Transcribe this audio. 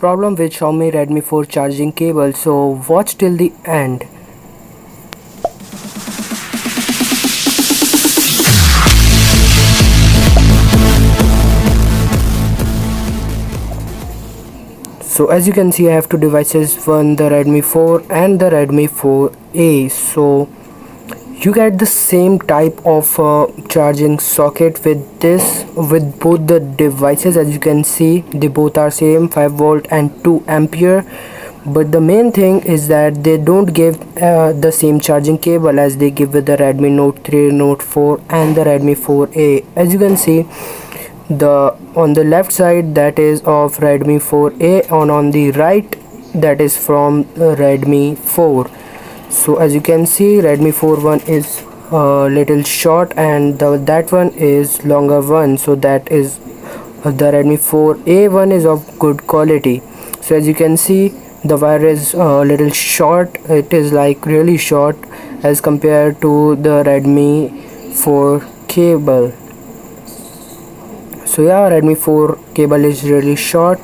problem with Xiaomi Redmi 4 charging cable, so watch till the end. So as you can see, I have two devices, one the Redmi 4 and the Redmi 4a. So you get the same type of charging socket with both the devices. As you can see, they both are same 5 volt and 2 ampere, but the main thing is that they don't give the same charging cable as they give with the Redmi Note 3, Note 4 and the Redmi 4a. As you can see, on the left side that is of Redmi 4a, and on the right that is from Redmi 4. So as you can see, Redmi 4 one is little short and that one is longer one, so that is the Redmi 4a one is of good quality. So as you can see, the wire is little short, it is like really short as compared to the Redmi 4 cable. So yeah, Redmi 4 cable is really short.